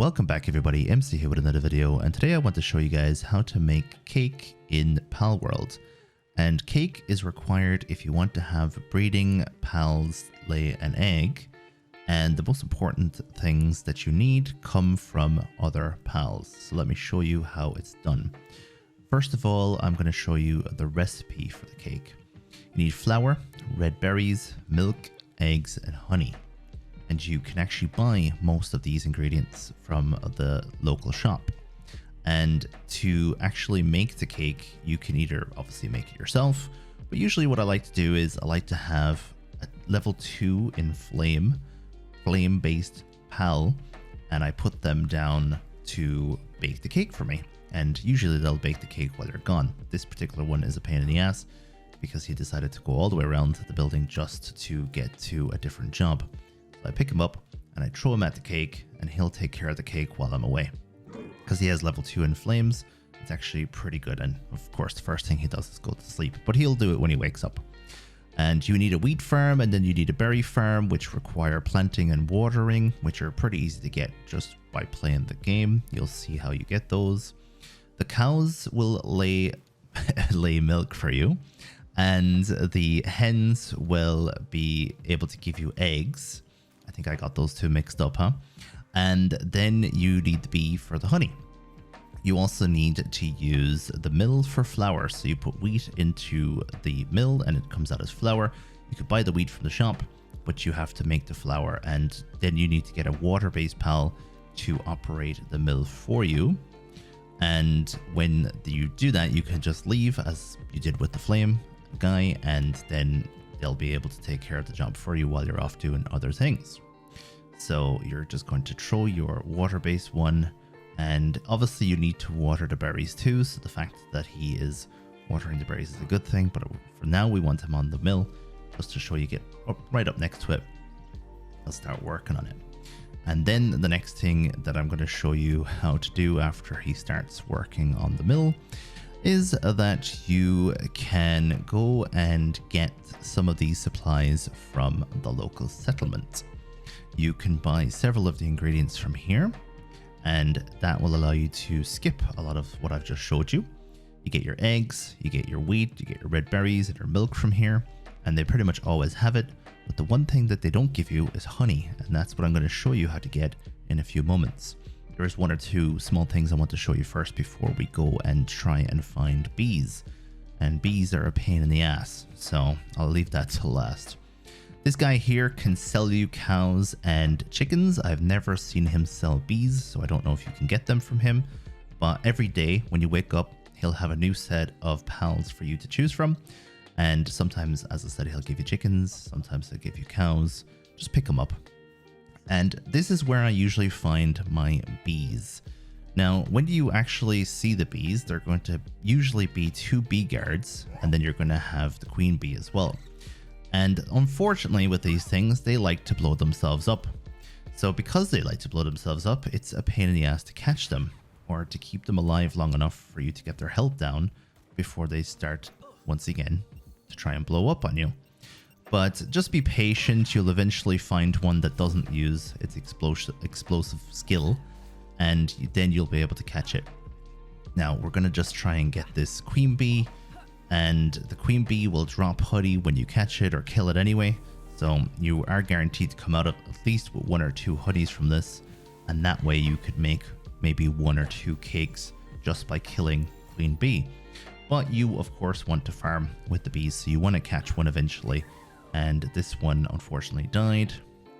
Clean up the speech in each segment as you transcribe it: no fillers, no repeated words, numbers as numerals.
Welcome back everybody, MC here with another video, and today I want to show you guys how to make cake in Palworld. And cake is required if you want to have breeding pals lay an egg, and the most important things that you need come from other pals. So let me show you how it's done. First of all, I'm going to show you the recipe for the cake. You need flour, red berries, milk, eggs, and honey. And you can actually buy most of these ingredients from the local shop. And to actually make the cake, you can either obviously make it yourself, but usually what I like to do is I like to have a level 2 in flame-based pal, and I put them down to bake the cake for me. And usually they'll bake the cake while they're gone. This particular one is a pain in the ass because he decided to go all the way around the building just to get to a different job. So I pick him up and I throw him at the cake, and he'll take care of the cake while I'm away. Because he has level 2 in flames, it's actually pretty good. And of course, the first thing he does is go to sleep, but he'll do it when he wakes up. And you need a wheat farm, and then you need a berry farm, which require planting and watering, which are pretty easy to get just by playing the game. You'll see how you get those. The cows will lay milk for you, and the hens will be able to give you eggs. I think I got those two mixed up, huh? And then you need the bee for the honey. You also need to use the mill for flour. So you put wheat into the mill and it comes out as flour. You could buy the wheat from the shop, but you have to make the flour. And then you need to get a water-based pal to operate the mill for you. And when you do that, you can just leave as you did with the flame guy, and then they'll be able to take care of the job for you while you're off doing other things. So you're just going to throw your water-based one, and obviously you need to water the berries too. So the fact that he is watering the berries is a good thing, but for now we want him on the mill just to show you get up, right up next to it. I'll start working on it. And then the next thing that I'm going to show you how to do after he starts working on the mill is that you can go and get some of these supplies from the local settlement. You can buy several of the ingredients from here, and that will allow you to skip a lot of what I've just showed you. You get your eggs, you get your wheat, you get your red berries and your milk from here, and they pretty much always have it. But the one thing that they don't give you is honey, and that's what I'm going to show you how to get in a few moments. There's one or two small things I want to show you first before we go and try and find bees. And bees are a pain in the ass, so I'll leave that till last. This guy here can sell you cows and chickens. I've never seen him sell bees, so I don't know if you can get them from him. But every day when you wake up, he'll have a new set of pals for you to choose from. And sometimes, as I said, he'll give you chickens, sometimes he'll give you cows. Just pick them up. And this is where I usually find my bees. Now, when you actually see the bees, they're going to usually be 2 bee guards, and then you're going to have the queen bee as well. And unfortunately with these things, they like to blow themselves up. So because they like to blow themselves up, it's a pain in the ass to catch them, or to keep them alive long enough for you to get their health down before they start once again to try and blow up on you. But just be patient, you'll eventually find one that doesn't use its explosive skill, and then you'll be able to catch it. Now we're going to just try and get this queen bee, and the queen bee will drop honey when you catch it or kill it anyway. So you are guaranteed to come out of at least with 1 or 2 honeys from this, and that way you could make maybe 1 or 2 cakes just by killing queen bee. But you of course want to farm with the bees, so you want to catch one eventually. And this one unfortunately died,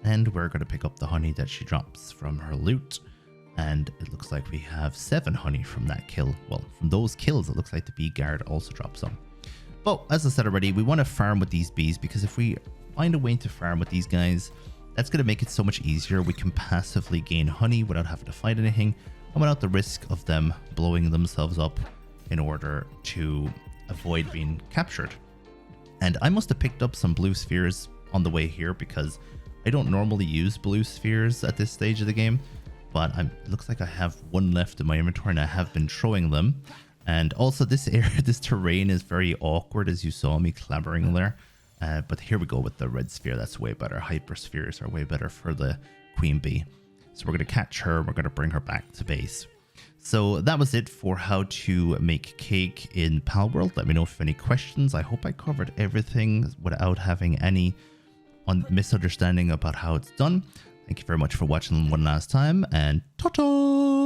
and we're going to pick up the honey that she drops from her loot. And it looks like we have 7 honey from that kill. Well, from those kills, it looks like the bee guard also drops some. But as I said already, we want to farm with these bees, because if we find a way to farm with these guys, that's going to make it so much easier. We can passively gain honey without having to fight anything, and without the risk of them blowing themselves up in order to avoid being captured. And I must have picked up some blue spheres on the way here, because I don't normally use blue spheres at this stage of the game. But it looks like I have 1 left in my inventory, and I have been throwing them. And also this area, this terrain is very awkward, as you saw me clambering there. But here we go with the red sphere. That's way better. Hyper spheres are way better for the queen bee. So we're going to catch her. We're going to bring her back to base. So that was it for how to make cake in Palworld. Let me know if you have any questions. I hope I covered everything without having any misunderstanding about how it's done. Thank you very much for watching one last time, and ta-ta!